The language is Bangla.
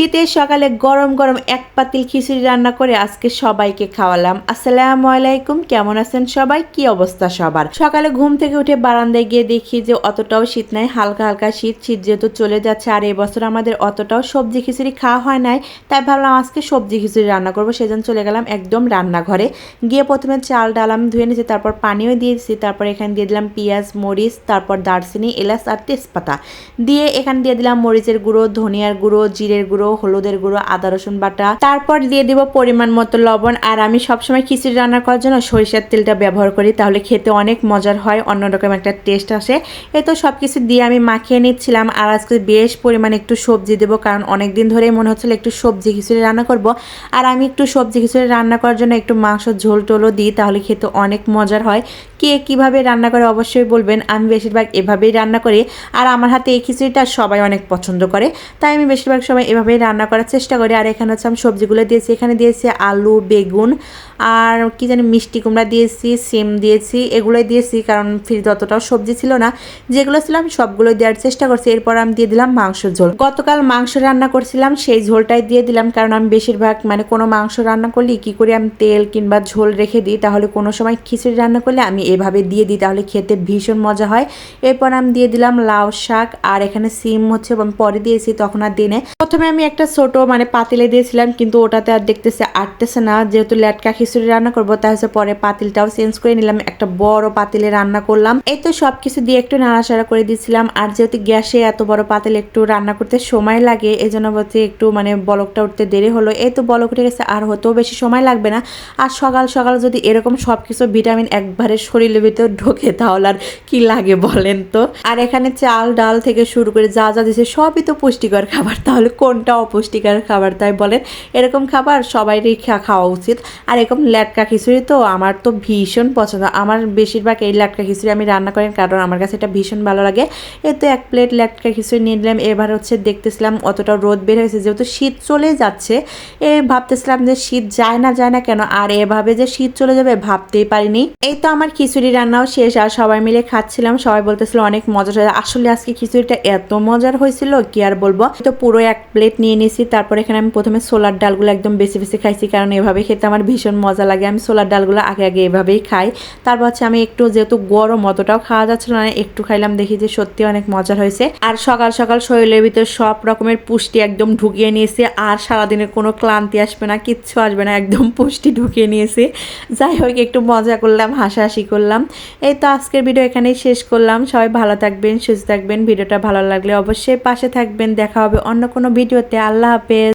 শীতের সকালে গরম গরম এক পাতিল খিচুড়ি রান্না করে আজকে সবাইকে খাওয়ালাম। আসসালামু আলাইকুম, কেমন আছেন সবাই? কি অবস্থা সবার? সকালে ঘুম থেকে উঠে বারান্দায় গিয়ে দেখি যে অতটাও শীত নাই, হালকা হালকা শীত যেহেতু চলে যাচ্ছে। আর এবছর আমাদের অতটাও সবজি খিচুড়ি খাওয়া হয় নাই, তাই ভাবলাম আজকে সবজি খিচুড়ি রান্না করবো। সেজন্য চলে গেলাম একদম রান্নাঘরে। গিয়ে প্রথমে চাল ডাল আমি ধুয়ে নিয়েছি, তারপর পানিও দিয়েছি, তারপর এখানে দিয়ে দিলাম পেঁয়াজ, মরিচ, তারপর দারচিনি, এলাচ আর তেজপাতা দিয়ে এখানে দিয়ে দিলাম মরিচের গুঁড়ো, ধনিয়ার গুঁড়ো, জিরের গুঁড়ো, হলুদের গুঁড়ো, আদা রসুন বাটা, তারপর দিয়ে দিব পরিমাণ মতো লবণ। আর আমি সবসময় খিচুড়ি রান্না করার জন্য সরিষার তেলটা ব্যবহার করি, তাহলে খেতে অনেক মজার হয়, অন্যরকম একটা টেস্ট আসে। এ তো সব কিছু দিয়ে আমি মাখিয়ে নিচ্ছিলাম। আর আজকে বেশ পরিমাণে একটু সবজি দেবো, কারণ অনেক দিন ধরেই মনে হচ্ছিল একটু সবজি খিচুড়ি রান্না করব। আর আমি একটু সবজি খিচুড়ি রান্না করার জন্য একটু মাংসের ঝোল টোলও দিই, তাহলে খেতে অনেক মজার হয়। কে কীভাবে রান্না করে অবশ্যই বলবেন। আমি বেশিরভাগ এভাবেই রান্না করি, আর আমার হাতে এই খিচুড়িটা সবাই অনেক পছন্দ করে, তাই আমি বেশিরভাগ সময় এভাবেই রান্না করার চেষ্টা করি। আর এখানে হচ্ছে আমি সবজিগুলো দিয়েছি, এখানে দিয়েছি আলু, বেগুন, আর কি জানি মিষ্টি কুমড়া দিয়েছি, সিম দিয়েছি, এগুলোই দিয়েছি, কারণ ফ্রিজে অতটাও সবজি ছিল না। যেগুলো ছিল আমি সবগুলো দেওয়ার চেষ্টা করছি। এরপর আমি দিয়ে দিলাম মাংসের ঝোল। গতকাল মাংস রান্না করছিলাম, সেই ঝোলটাই দিয়ে দিলাম, কারণ আমি বেশিরভাগ কোনো মাংস রান্না করলে কি করি, আমি তেল কিংবা ঝোল রেখে দিই, তাহলে কোনো সময় খিচুড়ি রান্না করলে আমি এভাবে দিয়ে দিই, তাহলে খেতে ভীষণ মজা হয়। এরপর আমি দিয়ে দিলাম লাউ শাক, আর এখানে সিম হচ্ছে আমি পরে দিয়েছি, তখন আর দিনে। প্রথমে আমি একটা ছোট পাতিলে দিয়েছিলাম, কিন্তু ওটাতে আর দেখতেছে আটতেছে না। যেহেতু লেটকা খিচুড়ি রান্না করবো, তাই হচ্ছে পরে পাতিলটাও চেঞ্জ করে নিলাম, একটা বড় পাতিলে রান্না করলাম। এই তো সবকিছু দিয়ে একটু নাড়াচাড়া করে দিয়েছিলাম। আর যেহেতু গ্যাসে এত বড় পাতিল একটু রান্না করতে সময় লাগে, এই জন্য বলতে একটু বলকটা উঠতে দেরি হলো। এই তো বলক উঠে গেছে, আর হতেও বেশি সময় লাগবে না। আর সকাল সকাল যদি এরকম সবকিছু ভিটামিন একবারে শরীরের ভিতর ঢোকে, তাহলে আর কি লাগে বলেন তো। আর এখানে চাল ডাল থেকে শুরু করে যা যা দিয়েছে সবই তো পুষ্টিকর খাবার, তাহলে কোনটা অপুষ্টিকর খাবার তাই বলেন? এরকম খাবার সবাইরই খাওয়া উচিত। আর এরকম লেটকা খিচুড়ি তো আমার তো ভীষণ পছন্দ। আমার বেশিরভাগ এই লেটকা খিচুড়ি আমি রান্না করি, কারণ আমার কাছে এটা ভীষণ ভালো লাগে। এতে এক প্লেট লেটকা খিচুড়ি নিয়ে নিলাম। এবার হচ্ছে দেখতেছিলাম অতটা রোদ বের হয়েছে, যেহেতু শীত চলে যাচ্ছে, ভাবতেছিলাম যে শীত যায় না কেন, আর এভাবে যে শীত চলে যাবে ভাবতেই পারিনি। এই তো আমার খিচুড়ি রান্নাও শেষ, আর সবাই মিলে খাচ্ছিলাম। সবাই বলতেছিল অনেক মজার হয়েছে। আসলে আজকে খিচুড়িটা এত মজার হয়েছিল কি আর বলবো। তো পুরো এক প্লেট নিয়ে নিয়েছি। তারপর এখানে আমি প্রথমে ছোলার ডালগুলো একদম বেশি বেশি খাইছি, কারণ এভাবে খেতে আমার ভীষণ মজা লাগে। আমি ছোলার ডালগুলো আগে আগে এভাবেই খাই। তারপর হচ্ছে আমি একটু, যেহেতু গরম অতটাও খাওয়া যাচ্ছিল না, একটু খাইলাম, দেখি যে সত্যি অনেক মজার হয়েছে। আর সকাল সকাল শরীরের ভিতরে সব রকমের পুষ্টি একদম ঢুকিয়ে নিয়েছে, আর সারাদিনের কোনো ক্লান্তি আসবে না, কিচ্ছু আসবে না, একদম পুষ্টি ঢুকিয়ে নিয়েছে। যাই হোক, একটু মজা করলাম, হাসাহাসি করলাম। এই তো আজকের ভিডিও এখানেই শেষ করলাম। সবাই ভালো থাকবেন, সুস্থ থাকবেন। ভিডিওটা ভালো লাগলে অবশ্যই পাশে থাকবেন। দেখা হবে অন্য কোনো ভিডিওতে। আল্লাহ হাফেজ।